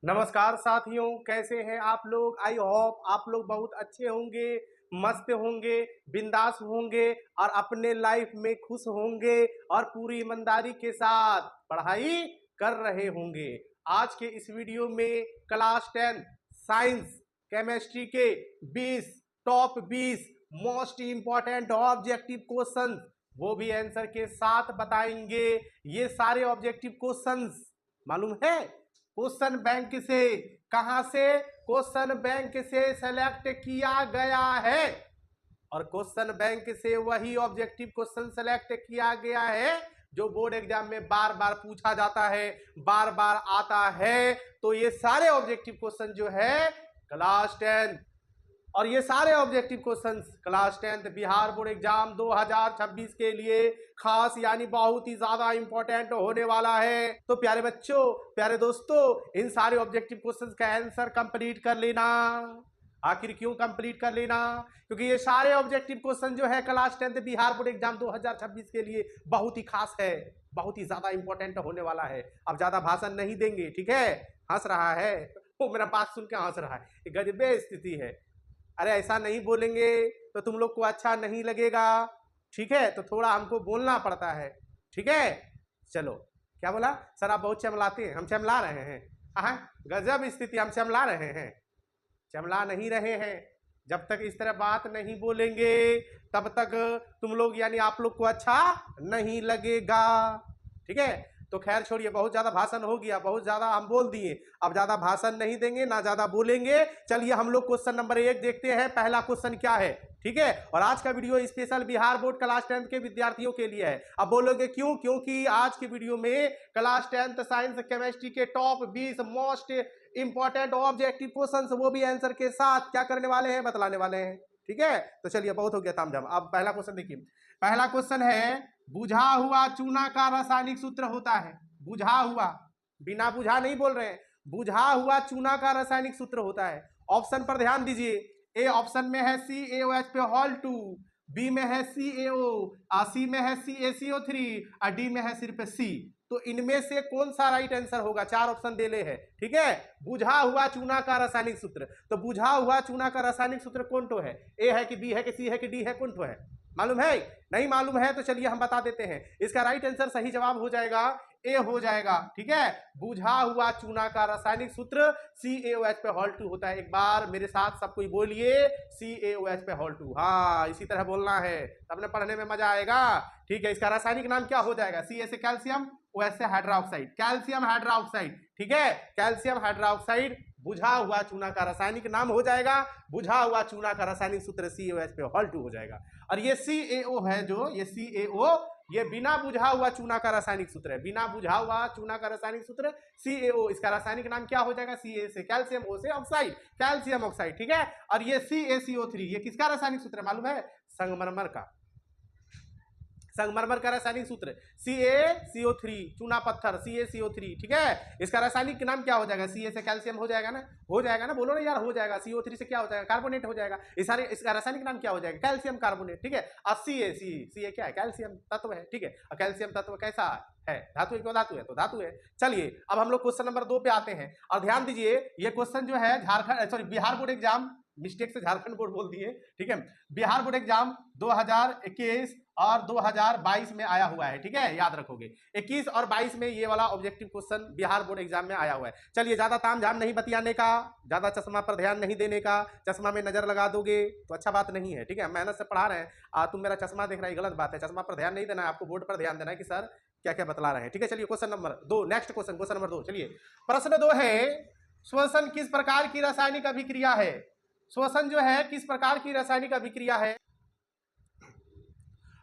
नमस्कार साथियों, कैसे हैं आप लोग। आई होप आप लोग बहुत अच्छे होंगे, मस्त होंगे, बिंदास होंगे और अपने लाइफ में खुश होंगे और पूरी ईमानदारी के साथ पढ़ाई कर रहे होंगे। आज के इस वीडियो में क्लास 10 साइंस केमिस्ट्री के 20 top 20 most important objective question वो भी आंसर के साथ बताएंगे। ये सारे ऑब्जेक्टिव क्वेश्चंस मालूम है क्वेश्चन बैंक से, कहां से, क्वेश्चन बैंक से सेलेक्ट किया गया है और क्वेश्चन बैंक से वही ऑब्जेक्टिव क्वेश्चन सेलेक्ट किया गया है जो बोर्ड एग्जाम में बार बार पूछा जाता है, बार बार आता है। तो ये सारे ऑब्जेक्टिव क्वेश्चन जो है क्लास 10 और ये सारे objective questions class 10 Bihar board exam 2026 के लिए खास यानी बहुत ही ज्यादा इंपॉर्टेंट होने वाला है। तो प्यारे बच्चों, प्यारे दोस्तों, इन सारे ऑब्जेक्टिव क्वेश्चंस का आंसर कंप्लीट कर लेना। आखिर क्यों कंप्लीट कर लेना? क्योंकि ये सारे ऑब्जेक्टिव क्वेश्चन जो है क्लास 10 बिहार बोर्ड एग्जाम 2026 के लिए बहुत ही खास है, बहुत ही ज्यादा इंपॉर्टेंट होने वाला है। अब ज्यादा भाषण नहीं देंगे, ठीक है। हंस रहा है वो, मेरा बात सुन के हंस रहा है। गजबे स्थिति है। अरे ऐसा नहीं बोलेंगे तो तुम लोग को अच्छा नहीं लगेगा, ठीक है। तो थोड़ा हमको बोलना पड़ता है, ठीक है। चलो, क्या बोला सर? आप बहुत चमलाते हैं। हम चमला रहे हैं? हाँ, गजब स्थिति, हम चमला रहे हैं? चमला नहीं रहे हैं। जब तक इस तरह बात नहीं बोलेंगे तब तक तुम लोग यानी आप लोग को अच्छा नहीं लगेगा, ठीक है। तो खैर छोड़िए, बहुत ज्यादा भाषण हो गया, बहुत ज्यादा हम बोल दिए। अब ज्यादा भाषण नहीं देंगे, ना ज्यादा बोलेंगे। चलिए हम लोग क्वेश्चन नंबर 1 देखते हैं। पहला क्वेश्चन क्या है, ठीक है। और आज का video special Bihar board class 10 के विद्यार्थियों के लिए है। अब बोलोगे क्यों? क्योंकि आज की वीडियो में क्लास 10 साइंस केमिस्ट्री के top 20 most important objective question वो भी आंसर के साथ क्या करने वाले हैं, बतलाने वाले हैं, ठीक है। तो चलिए, बहुत हो गया तामझाम। अब पहला क्वेश्चन देखिए। पहला क्वेश्चन है, बुझा हुआ चूना का रासायनिक सूत्र होता है। बुझा हुआ, बिना बुझा नहीं बोल रहे हैं, बुझा हुआ चूना का रासायनिक सूत्र होता है। ऑप्शन पर ध्यान दीजिए। ए ऑप्शन में है CaOH पे हॉल 2, बी में है CaO, सी में है CaCO3 और डी में है सिर्फ C। तो इनमें से कौन सा राइट आंसर होगा? 4 ऑप्शन दे ले है, ठीक है। बुझा हुआ चूना का रासायनिक सूत्र, तो बुझा हुआ चूना का रासायनिक सूत्र कौन तो है? ए है कि बी है कि सी है कि डी है, कौन तो है? मालूम है? नहीं मालूम है तो चलिए हम बता देते हैं। इसका राइट आंसर सही जवाब हो जाएगा ए हो जाएगा, ठीक है। बुझा हुआ चूना का रासायनिक सूत्र CaOH पे हॉल 2 होता है। एक बार मेरे साथ सब कोई बोलिए, CaOH पे हॉल 2। हाँ, इसी तरह बोलना है, तब ना पढ़ने में मजा आएगा, ठीक है। इसका रासायनिक नाम क्या हो जाएगा? Ca से कैल्शियम, OH से हाइड्रोक्साइड, कैल्शियम हाइड्रोक्साइड, ठीक है। कैल्शियम हाइड्रोक्साइड बुझा हुआ चूना का रासायनिक नाम हो जाएगा। बुझा हुआ चूना का रासायनिक सूत्र CaOH पे हॉल 2 हो जाएगा। और ये CaO है, जो ये CaO, ये बिना बुझा हुआ चूना का रासायनिक सूत्र है। बिना बुझा हुआ चूना का रासायनिक सूत्र CaO, इसका रासायनिक नाम क्या हो जाएगा? Ca से कैल्शियम, O से ऑक्साइड, कैल्शियम ऑक्साइड, ठीक है। और ये CaCO3, ये किसका रासायनिक सूत्र है मालूम है? संगमरमर का, संगमरमर का रासायनिक सूत्र CaCO3, चूना पत्थर CaCO3, ठीक है। इसका रासायनिक नाम क्या हो जाएगा? Ca से कैल्शियम हो जाएगा ना, हो जाएगा ना, बोलो ना यार, हो जाएगा। CO3 से क्या हो जाएगा? कार्बोनेट हो जाएगा। इसका रासायनिक नाम क्या हो जाएगा? कैल्शियम कार्बोनेट, ठीक है। और Ca क्या है? कैल्शियम तत्व है, ठीक है। और कैल्शियम तत्व कैसा है? धातु है, क्यों धातु है? तो धातु है। चलिए अब हम लोग क्वेश्चन नंबर 2 पे आते हैं और ध्यान दीजिए। ये क्वेश्चन जो है Jharkhand, sorry, Bihar board exam, mistake से झारखंड बोर्ड बोल दिए, ठीक है। बिहार बोर्ड एग्जाम 2021 और 2022 में आया हुआ है, ठीक है, याद रखोगे। 21 और 22 में ये वाला objective question Bihar board exam में आया हुआ है। चलिए, ज्यादा तामझाम नहीं बतियाने का, ज्यादा चश्मा पर ध्यान नहीं देने का। चश्मा में नजर लगा दोगे तो अच्छा बात नहीं है, ठीक है। मेहनत से पढ़ा रहे हैं, तुम मेरा चश्मा देख रहा है, गलत बात है। चश्मा पर ध्यान नहीं देना है, आपको बोर्ड पर ध्यान देना है कि सर क्या क्या बतला रहे हैं, ठीक है। चलिए question number 2, next question, question number 2। चलिए, प्रश्न 2 है, श्वसन किस प्रकार की रासायनिक अभिक्रिया है? श्वसन जो है किस प्रकार की रासायनिक अभिक्रिया है?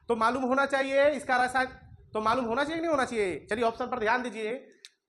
तो मालूम होना चाहिए इसका रासायनिक, तो मालूम होना चाहिए नहीं होना चाहिए? चलिए ऑप्शन पर ध्यान दीजिए।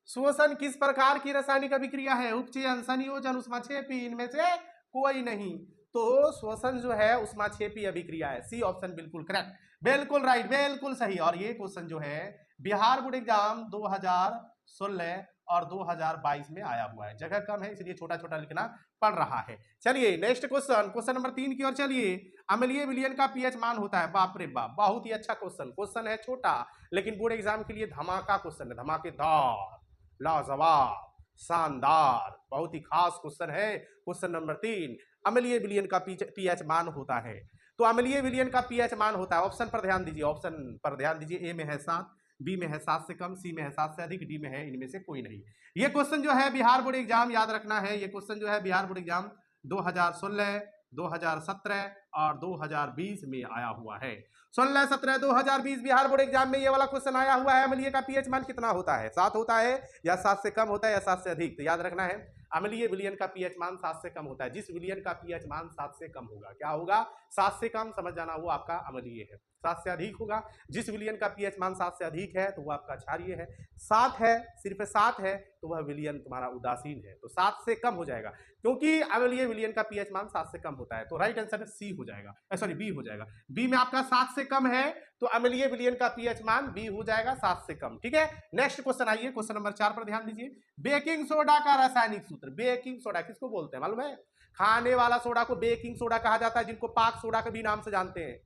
श्वसन किस प्रकार की रासायनिक अभिक्रिया है? उपचयन, संयोजन, ऊष्माक्षेपी, इनमें से कोई नहीं। तो श्वसन जो है ऊष्माक्षेपी अभिक्रिया है। सी ऑप्शन बिल्कुल करेक्ट, बिल्कुल राइट, बिल्कुल सही। और ये क्वेश्चन जो है बिहार बोर्ड एग्जाम 2016 और 2022 में आया हुआ है। जगह कम है इसलिए छोटा छोटा लिखना पड़ रहा है। चलिए नेक्स्ट क्वेश्चन, क्वेश्चन नंबर 3 की ओर चलिए। अम्लीय विलयन का पीएच मान होता है। बाप रे बाप, बहुत ही अच्छा क्वेश्चन। क्वेश्चन है छोटा लेकिन बोर्ड एग्जाम के लिए धमाका क्वेश्चन है, धमाकेदार, लाजवाब, शानदार, बहुत ही खास क्वेश्चन है। क्वेश्चन नंबर 3, अम्लीय विलयन का पीएच मान होता है। तो अम्लीय विलयन का पीएच मान होता है, ऑप्शन पर ध्यान दीजिए, ऑप्शन पर ध्यान दीजिए। ए में है 7, बी में है 7 से कम, सी में है 7 से अधिक, डी में है इनमें से कोई नहीं। ये क्वेश्चन जो है बिहार बोर्ड एग्जाम याद रखना है, ये क्वेश्चन जो है बिहार बोर्ड एग्जाम 2016, 2017 और 2020 में आया हुआ है। 16, 17, 2020 बिहार बोर्ड एग्जाम में ये वाला क्वेश्चन आया हुआ है। अम्लीय का पीएच मान कितना होता है? 7 होता है या 7 से कम होता है या 7 से अधिक? तो याद रखना है अम्लीय विलयन का पीएच मान 7 से कम होता है। जिस विलयन का पीएच मान 7 से कम होगा, क्या होगा? 7 से कम, समझ जाना, वो आपका अम्लीय है। 7 से अधिक होगा, जिस विलयन का पीएच मान 7 से अधिक है तो वो आपका क्षारीय है। 7 है, सिर्फ 7 है तो वह विलयन तुम्हारा उदासीन है। तो 7 से कम हो जाएगा, क्योंकि अम्लीय विलयन का पीएच मान 7 से कम होता है। तो राइट आंसर सी हो जाएगा, सॉरी बी हो जाएगा। बी में आपका 7 से कम है तो अम्लीय विलयन का पीएच मान बी हो जाएगा, 7 से कम। ठीक है, नेक्स्ट क्वेश्चन आइए, क्वेश्चन नंबर 4 पर ध्यान दीजिए। बेकिंग सोडा का रासायनिक सूत्र। बेकिंग सोडा किसको बोलते हैं मालूम है? खाने वाला सोडा को बेकिंग सोडा कहा जाता है, जिनको पाक सोडा के भी नाम से जानते हैं।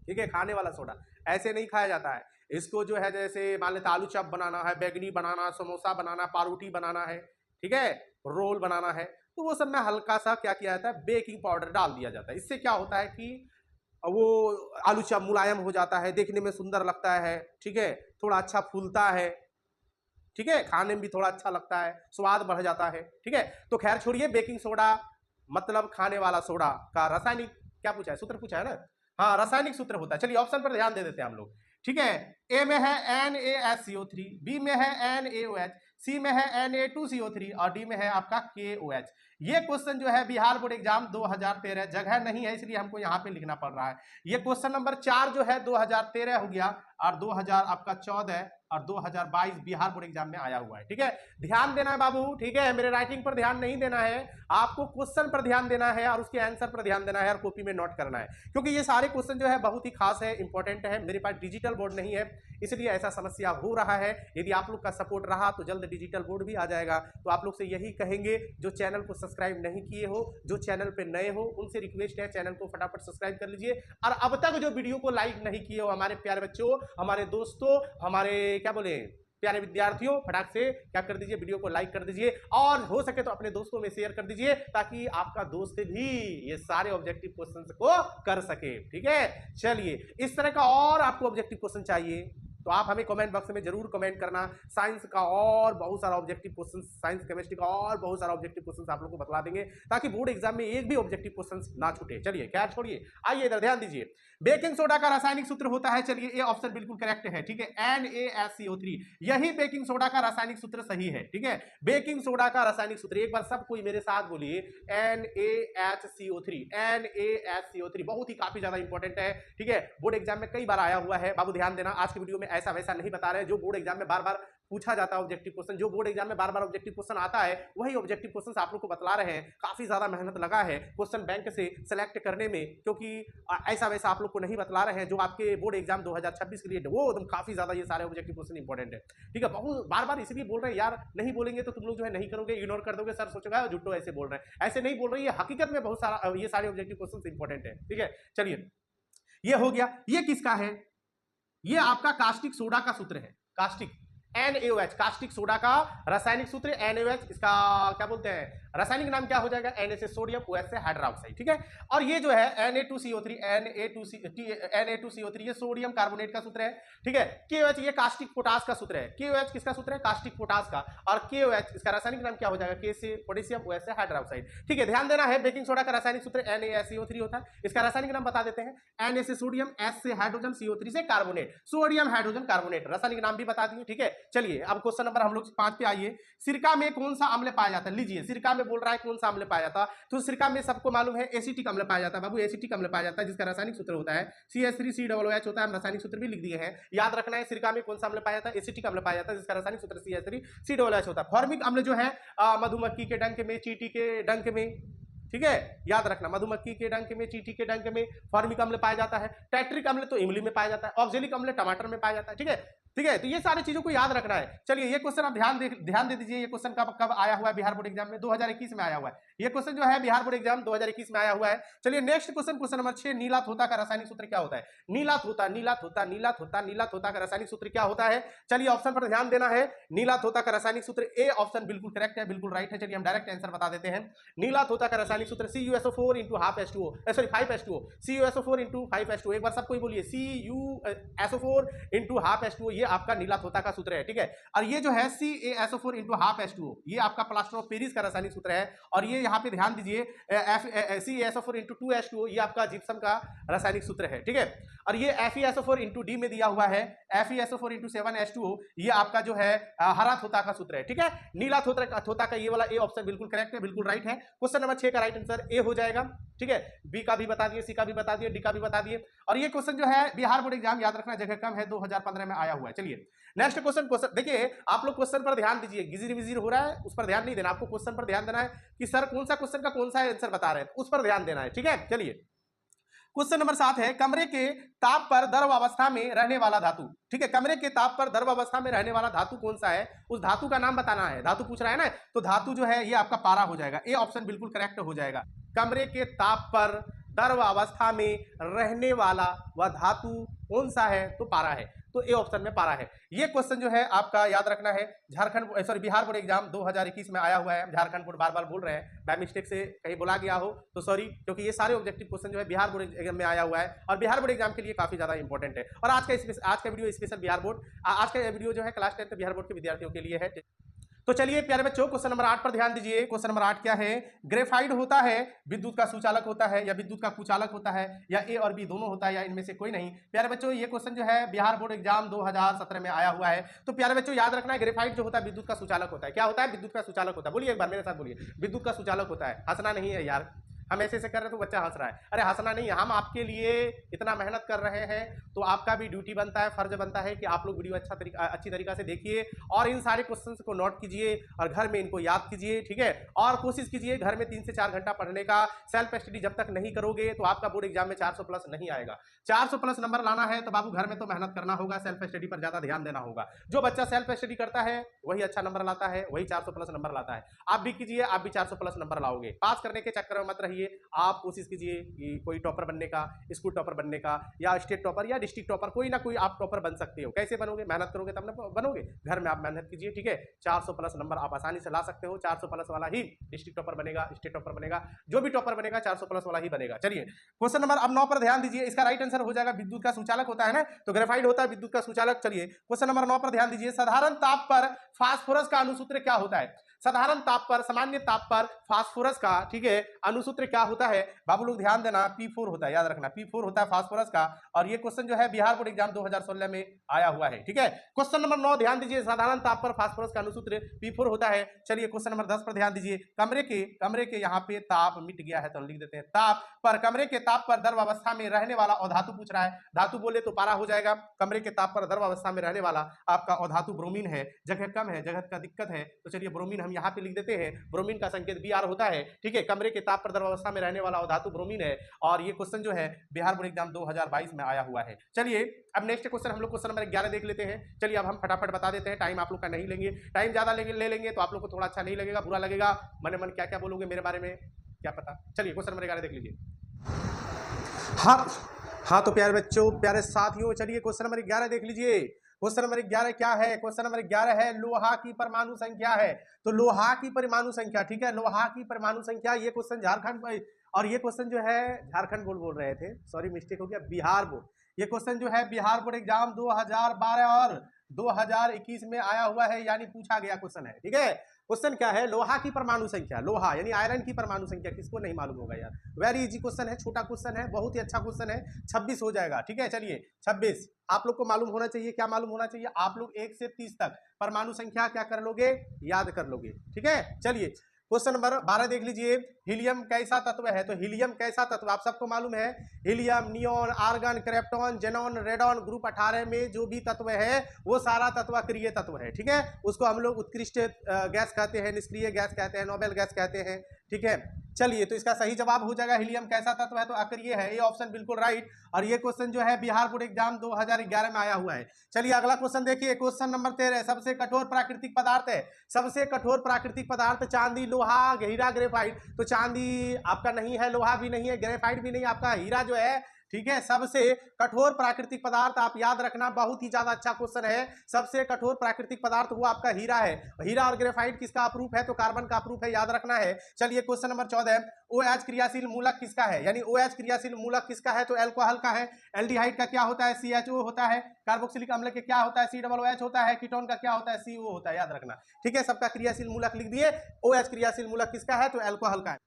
ठीक है, खाने वाला सोडा ऐसे नहीं खाया जाता है। इसको जो है जैसे मान लेते आलू चॉप बनाना है, बैगनी बनाना, समोसा बनाना, पारूटी बनाना है, ठीक है, रोल बनाना है, तो वो सब में हल्का सा क्या किया जाता है? बेकिंग पाउडर डाल दिया जाता है। इससे क्या होता है कि वो आलू चॉप मुलायम हो जाता है, देखने में सुंदर लगता है, ठीक है, थोड़ा अच्छा फूलता है, ठीक है, खाने में भी थोड़ा अच्छा लगता है, स्वाद बढ़ जाता है। ठीक है, तो खैर छोड़िए, बेकिंग सोडा मतलब खाने वाला सोडा का रासायनिक क्या पूछा है? सूत्र पूछा है ना? हाँ, रासायनिक सूत्र होता है। चलिए ऑप्शन पर ध्यान दे देते हैं हम लोग। ठीक है, ए में है NaSCO3, बी में है NaOH, सी में है Na2CO3 और डी में है आपका KOH। ये क्वेश्चन जो है बिहार बोर्ड एग्जाम 2013, जगह नहीं है इसलिए हमको यहाँ पे लिखना पड़ रहा है। ये क्वेश्चन नंबर 4 जो है 2013 हो गया और 2000 आपका 14 और 2022 बिहार बोर्ड एग्जाम में आया हुआ है। ठीक है, ध्यान देना है बाबू, ठीक है, मेरे राइटिंग पर ध्यान नहीं देना है, आपको क्वेश्चन पर ध्यान देना है और उसके आंसर पर ध्यान देना है और कॉपी में नोट करना है, क्योंकि ये सारे क्वेश्चन जो है बहुत ही खास है, इंपॉर्टेंट है। मेरे पास डिजिटल बोर्ड नहीं है इसलिए ऐसा समस्या हो रहा है। यदि आप लोग का सपोर्ट रहा तो जल्द डिजिटल बोर्ड भी आ जाएगा। तो आप लोग से यही कहेंगे, जो चैनल को सब्सक्राइब नहीं किए हो, जो चैनल पे नए हो, उनसे रिक्वेस्ट है चैनल को फटाफट सब्सक्राइब कर लीजिए। और अब तक जो वीडियो को लाइक नहीं किए हो, हमारे प्यारे बच्चों, हमारे दोस्तों, हमारे क्या बोले प्यारे विद्यार्थियों, फटाक से क्या कर दीजिए, वीडियो को लाइक कर दीजिए और हो सके तो अपने दोस्तों में शेयर कर दीजिए, ताकि आपका दोस्त भी ये सारे ऑब्जेक्टिव क्वेश्चंस को कर सके। ठीक है, चलिए, इस तरह का और आपको ऑब्जेक्टिव क्वेश्चन चाहिए तो आप हमें कमेंट बॉक्स में जरूर कमेंट करना। साइंस का और बहुत सारा ऑब्जेक्टिव क्वेश्चन, साइंस केमिस्ट्री का और बहुत सारा ऑब्जेक्टिव क्वेश्चन आप लोग को बता देंगे, ताकि बोर्ड एग्जाम में एक भी ऑब्जेक्टिव क्वेश्चन ना छूटे। चलिए खैर छोड़िए, आइए इधर ध्यान दीजिए। बेकिंग सोडा का रासायनिक सूत्र होता है, चलिए ये ऑप्शन बिल्कुल करेक्ट है। ठीक है, NaSCO3, यही बेकिंग सोडा का रासायनिक सूत्र सही है। ठीक है, बेकिंग सोडा का रासायनिक सूत्र एक बार सब कोई मेरे साथ बोलिए, NaHCO3। NaSCO3 बहुत ही काफी ज्यादा इंपॉर्टेंट है। ठीक है, बोर्ड एग्जाम में कई बार आया हुआ है। बाबू ध्यान देना, आज की वीडियो में ऐसा वैसा नहीं बता रहे, जो बोर्ड एग्जाम में बार बार पूछा जाता है ऑब्जेक्टिव क्वेश्चन, जो बोर्ड एग्जाम में बार बार ऑब्जेक्टिव क्वेश्चन आता है, वही ऑब्जेक्टिव क्वेश्चन आप लोग को बतला रहे हैं। काफी ज्यादा मेहनत लगा है क्वेश्चन बैंक से सेलेक्ट करने में, क्योंकि ऐसा वैसा आप लोग को नहीं बतला रहे हैं। जो आपके बोर्ड एग्जाम 2026 के लिए वो एकदम काफी ज्यादा ये सारे ऑब्जेक्टिव क्वेश्चन इंपॉर्टेंट है। ठीक है, बहुत बार बार इसलिए बोल रहे हैं यार, नहीं बोलेंगे तो तुम लोग जो है नहीं करोगे, इग्नोर कर दोगे, सर सोचेगा जुट्टो ऐसे बोल रहे हैं। ऐसे नहीं बोल रही है, हकीकत में बहुत सारा ये सारे ऑब्जेक्टिव क्वेश्चन इंपॉर्टेंट है। ठीक है, चलिए ये हो गया। ये किसका है? ये आपका कास्टिक सोडा का सूत्र है, कास्टिक NaOH, कास्टिक सोडा का रासायनिक सूत्र NaOH। इसका क्या बोलते हैं, रासायनिक नाम क्या हो जाएगा? Na से सोडियम, OH से हाइड्रोक्साइड। ठीक है, और ये जो है Na2CO3, Na2CO3 ये सोडियम कार्बोनेट का सूत्र है। ठीक है, KOH ये कास्टिक पोटास का सूत्र है। KOH किसका सूत्र है? कास्टिक पोटास का। और KOH इसका रासायनिक नाम क्या हो जाएगा? K से पोटेशियम, OH से हाइड्रोक्साइड। ठीक है, ध्यान देना है, बेकिंग सोडा का रासायनिक सूत्र NaSCO3 होता है। इसका रासायनिक नाम बता देते हैं, Na से सोडियम, S से हाइड्रोजन, CO3 से कार्बोनेट, सोडियम हाइड्रोजन कार्बोनेट, रासायनिक नाम भी बता दिए। ठीक है, चलिए अब क्वेश्चन नंबर हम लोग 5 पे आइए। सिरका में कौन सा अम्ल पाया जाता है? लीजिए, सिरका में बोल रहा है कौन सा अम्ल पाया जाता, तो सिरका में सबको मालूम है एसिटिक अम्ल पाया जाता है। बाबू एसिटिक अम्ल पाया जाता है, जिसका रासायनिक सूत्र होता है CH3COOH होता है। हम रासायनिक सूत्र भी लिख दिए हैं, याद रखना है। सिरका में कौन सा अम्ल पाया जाता है? एसिटिक अम्ल पाया जाता है, जिसका रासायनिक सूत्र CH3COOH होता है। फॉर्मिक अम्ल जो है मधुमक्खी के डंक में, चींटी के डंक में, ठीक है, याद रखना, मधुमक्खी के डंक में, चींटी के डंक में फॉर्मिक अम्ल पाया जाता है। टैट्रिक अम्ल तो इमली में पाया जाता है। ऑक्जेलिक अम्ल टमाटर में पाया जाता है। ठीक है, ठीक है, तो ये सारी चीजों को याद रखना है। चलिए ये क्वेश्चन आप ध्यान दे दीजिए, ये क्वेश्चन कब आया हुआ है बिहार बोर्ड एग्जाम में, 2021 में आया हुआ है। ये क्वेश्चन जो है बिहार बोर्ड एग्जाम 2021 में आया हुआ है। चलिए नेक्स्ट क्वेश्चन, क्वेश्चन नंबर 6, नीला थोता का रासायनिक सूत्र क्या होता है? नीला थोता, नीला थोता, नीला थोता, नीला थोता का रासायनिक सूत्र क्या होता है? चलिए ऑप्शन पर ध्यान देना है। नीला थोता का रासायनिक सूत्र ए ऑप्शन बिल्कुल करेक्ट है, बिल्कुल राइट है। चलिए हम डायरेक्ट आंसर बता देते हैं। नीला थोता का रासायनिक सूत्र CuSO4 into half H2O, sorry 5H2O, CuSO4 into 5H2O। एक बार सबको ही बोलिए CuSO4 into half H2O, ये आपका नीला थोता का सूत्र है, ठीक है। और ये जो है CaSO4 into half H2O, ये आपका प्लास्टर ऑफ पेरिस का रासायनिक सूत्र है। और ये यहाँ पे ध्यान दीजिए CaSO4 into 2H2O, ये आपका जिप्सम का रासायनिक सूत्र है, ठीक है। और ये FeSO4 into D में दिया हुआ है, FeSO4 into 7H2O, ये आपका जो है हरा थोता का सूत्र है, ठीक है। नीला थोता का ये वाला ए ऑप्शन बिल्कुल करेक्ट है, बिल्कुल राइट है। क्वेश्चन नंबर 6 का राइट आंसर ए हो जाएगा, ठीक है। बी का भी बता दिए, सी का भी बता दिए, डी का भी बता दिए। और ये क्वेश्चन जो है बिहार बोर्ड एग्जाम, याद रखना जगह कम है, 2015 में आया हुआ है। चलिए नेक्स्ट क्वेश्चन देखिए, आप लोग क्वेश्चन पर ध्यान दीजिए, गिजिर विजिर हो रहा है उस पर ध्यान नहीं देना, आपको क्वेश्चन पर ध्यान देना है कि सर कौन सा क्वेश्चन का कौन सा आंसर बता रहे हैं, उस पर ध्यान देना है, ठीक है। चलिए क्वेश्चन नंबर 7 है, कमरे के ताप पर द्रव अवस्था में रहने वाला धातु, ठीक है। कमरे के ताप पर द्रव अवस्था में रहने वाला धातु कौन सा है, उस धातु का नाम बताना है। धातु पूछ रहा है ना, तो धातु जो है ये आपका पारा हो जाएगा, ए ऑप्शन बिल्कुल करेक्ट हो जाएगा। कमरे के ताप पर द्रव अवस्था में रहने वाला वह धातु कौन सा है, तो पारा है, तो ए ऑप्शन में पारा है। ये क्वेश्चन जो है आपका याद रखना है, Jharkhand sorry Bihar board exam 2021 में आया हुआ है। झारखंड बोर्ड बार बार बोल रहे हैं, बाय मिस्टेक से कहीं बोला गया हो तो सॉरी, क्योंकि ये सारे ऑब्जेक्टिव क्वेश्चन जो है बिहार बोर्ड एग्जाम में आया हुआ है और बिहार बोर्ड एग्जाम के लिए काफी ज्यादा इंपॉर्टेंट है। और आज का वीडियो स्पेशल बिहार बोर्ड, आज का वीडियो जो है क्लास 10 बिहार बोर्ड के विद्यार्थियों के लिए है। तो चलिए प्यारे बच्चों, क्वेश्चन नंबर 8 पर ध्यान दीजिए। क्वेश्चन नंबर 8 क्या है? ग्रेफाइट होता है विद्युत का सुचालक होता है या विद्युत का कुचालक होता है, या ए और बी दोनों होता है, या इनमें से कोई नहीं? प्यारे बच्चों ये क्वेश्चन जो है बिहार बोर्ड एग्जाम 2017 में आया हुआ है। तो प्यारे बच्चों याद रखना है, ग्रेफाइट जो होता है विद्युत का सुचालक होता है। क्या होता है? विद्युत का सुचालक होता है। बोलिए एक बार मेरे साथ बोलिए, विद्युत का सुचालक होता है। हंसना नहीं है यार, हम ऐसे कर रहे तो बच्चा हंस रहा है। अरे हंसना नहीं, हम आपके लिए इतना मेहनत कर रहे हैं तो आपका भी ड्यूटी बनता है, फर्ज बनता है कि आप लोग वीडियो अच्छी तरीका से देखिए और इन सारे क्वेश्चंस को नोट कीजिए और घर में इनको याद कीजिए, ठीक है। और कोशिश कीजिए घर में 3 से 4 घंटा पढ़ने का। सेल्फ स्टडी जब तक नहीं करोगे तो आपका बोर्ड एग्जाम में 400 प्लस नहीं आएगा। 400 प्लस नंबर लाना है तो बाबू घर में तो मेहनत करना होगा, सेल्फ स्टडी पर ज्यादा ध्यान देना होगा। जो बच्चा सेल्फ स्टडी करता है वही अच्छा नंबर लाता है, वही 400 प्लस नंबर लाता है। आप भी कीजिए, आप भी 400 प्लस नंबर लाओगे। पास करने के चक्कर में मत रहिए, आप कोशिश कीजिए कि कोई टॉपर बनने का, स्कूल टॉपर बनने का, या स्टेट टॉपर या डिस्ट्रिक्ट टॉपर, कोई ना कोई आप टॉपर बन सकते हो। कैसे बनोगे? मेहनत करोगे तब ना बनोगे। घर में आप मेहनत कीजिए, ठीक है। 400 प्लस नंबर आप आसानी से ला सकते हो। 400 प्लस वाला ही डिस्ट्रिक्ट टॉपर बनेगा, स्टेट टॉपर बनेगा, जो भी टॉपर बनेगा 400 प्लस वाला ही बनेगा। चलिए क्वेश्चन नंबर अब 9 पर ध्यान दीजिए। इसका राइट आंसर हो जाएगा विद्युत का सुचालक होता है ना, तो ग्रेफाइट होता है विद्युत का सुचालक। चलिए क्वेश्चन नंबर 9 पर ध्यान दीजिए। साधारण ताप पर फास्फोरस का अनुसूत्र क्या होता है? साधारण ताप पर, सामान्य ताप पर फास्फोरस का, ठीक है, अनुसूत्र क्या होता है? बाबू लोग ध्यान देना, P4 होता है, याद रखना P4 होता है फास्फोरस का। और ये क्वेश्चन जो है बिहार बोर्ड एग्जाम 2016 में आया हुआ है, ठीक है। क्वेश्चन नंबर 9 ध्यान दीजिए। साधारण ताप पर फास्फोरस का अनुसूत्र P4 होता है। चलिए क्वेश्चन नंबर 10 पर ध्यान दीजिए। कमरे के यहाँ पे ताप मिट गया है तो लिख देते हैं ताप पर, कमरे के ताप पर द्रव अवस्था में रहने वाला अधातु पूछ रहा है। धातु बोले तो पारा हो जाएगा। कमरे के ताप पर द्रव अवस्था में रहने वाला आपका अधातु ब्रोमीन है। जगह कम है, जगह का दिक्कत है, तो चलिए ब्रोमीन हम यहाँ पे लिख देते हैं। ब्रोमीन का संकेत Br होता है, ठीक है। कमरे के ताप पर द्रव अवस्था में रहने वाला धातु ब्रोमीन है। और ये क्वेश्चन जो है बिहार बोर्ड एग्जाम 2022 में आया हुआ है। चलिए अब नेक्स्ट क्वेश्चन हम लोग क्वेश्चन नंबर 11 देख लेते हैं। चलिए अब हम फटाफट बता देते हैं, टाइम आप लोग का नहीं लेंगे। टाइम ज्यादा ले लेंगे तो आप लोग को थोड़ा अच्छा नहीं लगेगा, बुरा लगेगा, मन मन क्या क्या बोलोगे मेरे बारे में क्या पता। चलिए क्वेश्चन नंबर 11 देख लीजिए। हाँ तो प्यारे बच्चों, प्यारे साथियों, चलिए क्वेश्चन नंबर 11 देख लीजिए। क्वेश्चन नंबर 11 क्या है? क्वेश्चन नंबर 11 है लोहा की परमाणु संख्या है। तो लोहा की परमाणु संख्या, ठीक है, लोहा की परमाणु संख्या। ये क्वेश्चन झारखंड, और ये क्वेश्चन जो है झारखंड बोर्ड बोल रहे थे, सॉरी मिस्टेक हो गया, बिहार बोर्ड। ये क्वेश्चन जो है बिहार बोर्ड एग्जाम 2012 और 2021 में आया हुआ है, यानी पूछा गया क्वेश्चन है, ठीक है। क्वेश्चन क्या है? लोहा की परमाणु संख्या। लोहा यानी आयरन की परमाणु संख्या, किसको नहीं मालूम होगा यार? वेरी इजी क्वेश्चन है, छोटा क्वेश्चन है, बहुत ही अच्छा क्वेश्चन है। 26 हो जाएगा, ठीक है। चलिए 26 आप लोग को मालूम होना चाहिए। क्या मालूम होना चाहिए? आप लोग 1 से 30 तक परमाणु संख्या क्या कर लोगे? याद कर लोगे, ठीक है। चलिए क्वेश्चन नंबर 12 देख लीजिए। हीलियम कैसा तत्व है? तो हीलियम कैसा तत्व आप सबको मालूम है। Helium, neon, argon, krypton, xenon, radon, group 18 में जो भी तत्व है वो सारा तत्व अक्रिय तत्व है, ठीक है। उसको हम लोग उत्कृष्ट गैस कहते हैं, निष्क्रिय गैस कहते हैं, नोबेल गैस कहते हैं, ठीक है। चलिए, तो इसका सही जवाब हो जाएगा हीलियम कैसा तत्व है, तो आखिर ये है, ये ऑप्शन बिल्कुल राइट। और ये क्वेश्चन जो है बिहार बोर्ड एग्जाम 2011 में आया हुआ है। चलिए अगला क्वेश्चन देखिए, क्वेश्चन नंबर 13, सबसे कठोर प्राकृतिक पदार्थ है। सबसे कठोर प्राकृतिक पदार्थ चांदी, लोहा, हीरा, ग्रेफाइट। तो चांदी आपका नहीं है, लोहा भी नहीं है, ग्रेफाइट भी नहीं, आपका हीरा जो है, ठीक है। सबसे कठोर प्राकृतिक पदार्थ आप याद रखना, बहुत ही ज्यादा अच्छा क्वेश्चन है। सबसे कठोर प्राकृतिक पदार्थ वो आपका हीरा है। हीरा और ग्रेफाइट किसका अप्रूप है, तो कार्बन का अप्रूप है, याद रखना है। चलिए क्वेश्चन नंबर 14, OH क्रियाशील मूलक किसका है, यानी OH क्रियाशील मूलक किसका है, तो अल्कोहल का है। एल्डिहाइड का क्या होता है, CHO होता है। कार्बोक्सिलिक अम्ल के क्या होता है, COOH होता है। कीटोन का क्या होता है, CO होता है, याद रखना, ठीक है। सबका क्रियाशील मूलक लिख दिए। OH क्रियाशील मूलक किसका है, तो अल्कोहल का है।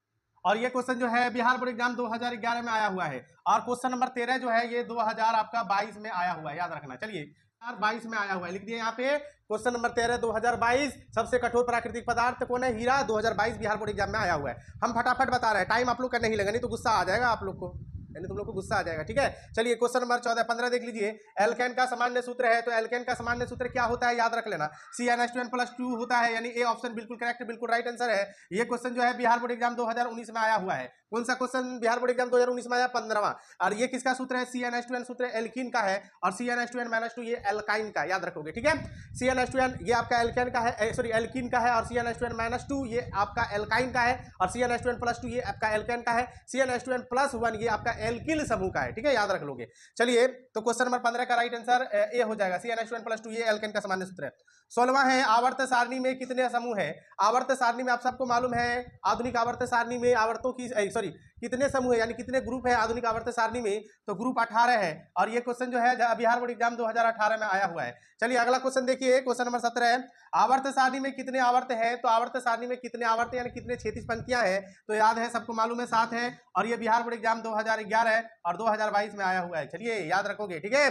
और ये क्वेश्चन जो है बिहार बोर्ड एग्जाम 2011 में आया हुआ है। और क्वेश्चन नंबर 13 जो है ये 2022 में आया हुआ है, याद रखना। चलिए 2022 में आया हुआ है, लिख दिए यहाँ पे क्वेश्चन नंबर 13 2022, सबसे कठोर प्राकृतिक पदार्थ कौन है, हीरा। 2022 बिहार बोर्ड एग्जाम में आया हुआ है। हम फटाफट बता रहे हैं, टाइम आप लोग का नहीं लगेगा, नहीं तो गुस्सा आ जाएगा आप लोग को, यानी तुम लोग को गुस्सा आ जाएगा, ठीक है। चलिए क्वेश्चन नंबर 14-15 देख लीजिए। एल्केन का सामान्य सूत्र है, तो एल्केन का सामान्य सूत्र क्या होता है, याद रख लेना, CnH2n+2 होता है, यानी ए ऑप्शन बिल्कुल करेक्ट, बिल्कुल राइट आंसर है। ये क्वेश्चन जो है बिहार बोर्ड एग्जाम 2019 में आया हुआ है। कौन सा क्वेश्चन बिहार बोर्ड एग्जाम 2019 में आया, 15वां। और ये किसका सूत्र है, CnH2n सूत्र एल्कीन का है, और CnH2n-2 ये एल्काइन का, याद रखोगे, ठीक है। CnH2n ये आपका एल्केन का है, सॉरी एल्कीन का है, और CnH2n-2 ये आपका एल्काइन का है, और CnH2n+2 ये आपका एल्केन का है, CnH2n+1 ये आपका एल्किल समूह का है, ठीक है, याद रख लोगे। चलिए तो क्वेश्चन नंबर 15 का राइट आंसर ए हो जाएगा, CnH2n+2 ये एल्केन का सामान्य सूत्र है। 16वां है, आवर्त सारणी में कितने समूह है। आवर्त सारणी में आप सबको मालूम है, आधुनिक आवर्त सारणी में आवर्तों की सॉरी कितने समूह है, यानी कितने ग्रुप है आधुनिक आवर्त सारणी में, तो ग्रुप 18 है। और ये क्वेश्चन जो है बिहार बोर्ड एग्जाम 2018 में आया हुआ है। चलिए अगला क्वेश्चन देखिए, क्वेश्चन नंबर 17 है, आवर्त सारणी में कितने आवर्त है, तो आवर्त सारणी में कितने आवर्त यानी कितने क्षैतिज पंक्तियां हैं, तो याद है, सबको मालूम है, 7 है। और ये बिहार बोर्ड एग्जाम 2011 और 2022 में आया हुआ है, चलिए याद रखोगे, ठीक है।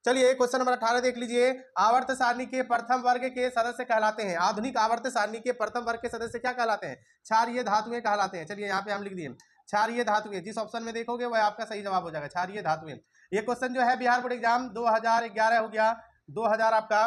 चलिए क्वेश्चन नंबर 18 देख लीजिए, आवर्त सारणी के प्रथम वर्ग के सदस्य कहलाते हैं। आधुनिक आवर्त सारणी के प्रथम वर्ग के सदस्य क्या कहलाते हैं, क्षारीय धातुएं कहलाते हैं। चलिए यहाँ पे हम लिख दिए क्षारीय धातुएं, जिस ऑप्शन में देखोगे वह आपका सही जवाब हो जाएगा, क्षारीय धातुएं। ये क्वेश्चन जो है बिहार बोर्ड एग्जाम 2011 हो गया, 2000 आपका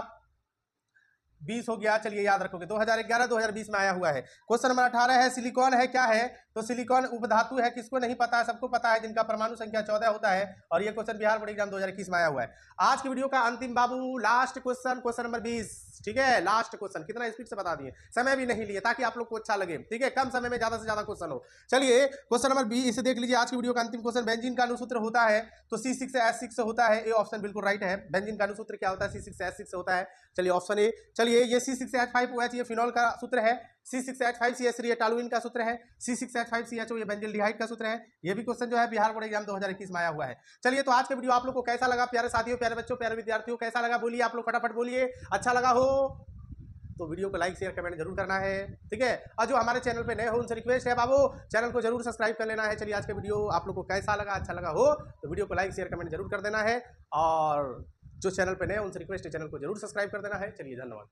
20 हो गया, चलिए याद रखोगे, 2011-2020 में आया हुआ है। क्वेश्चन नंबर 18 है, सिलिकॉन है क्या है, तो सिलिकॉन उपधातु है, किसको नहीं पता है, सबको पता है, जिनका परमाणु संख्या 14 होता है। और ये क्वेश्चन बिहार बोर्ड एग्जाम 2021 में आया हुआ है। आज की वीडियो का अंतिम बाबू लास्ट क्वेश्चन, क्वेश्चन नंबर 20, ठीक है, लास्ट क्वेश्चन, कितना स्पीड से बता दिए, समय भी नहीं लिए ताकि आप लोग को अच्छा लगे, ठीक है, कम समय में ज्यादा से ज्यादा क्वेश्चन हो। चलिए क्वेश्चन नंबर 20 इसे देख लीजिए, आज की वीडियो का अंतिम क्वेश्चन, बेंजीन का अनुसूत्र होता है, तो C6H6 होता है, ये ऑप्शन बिल्कुल राइट है। बेंजीन का अनुसूत्र क्या होता है, C6H6 होता है, चलिए ऑप्शन ए। चलिए ये C6H5OH ये फिनॉल का सूत्र है, C6H5CH3 ये टॉलुइन का सूत्र है, C6H5CHO ये बेंजल्डिहाइड का सूत्र है। ये भी क्वेश्चन जो है बिहार बोर्ड एग्जाम 2021 में आया हुआ है। चलिए तो आज का वीडियो आप लोग को कैसा लगा, प्यारे साथियों, प्यारे बच्चों, प्यारे विद्यार्थियों, कैसा लगा बोलिए, आप लोग फटाफट बोलिए। अच्छा लगा हो तो वीडियो को लाइक शेयर कमेंट जरूर करना है, ठीक है। और जो हमारे चैनल पे नए हो उनसे रिक्वेस्ट है, बाबू चैनल को जरूर सब्सक्राइब कर लेना है। चलिए आज का वीडियो आप लोग को कैसा लगा, अच्छा लगा हो तो वीडियो को लाइक शेयर कमेंट जरूर कर देना है, और जो चैनल पे नए उनसे रिक्वेस्ट है चैनल को जरूर सब्सक्राइब कर देना है। चलिए धन्यवाद।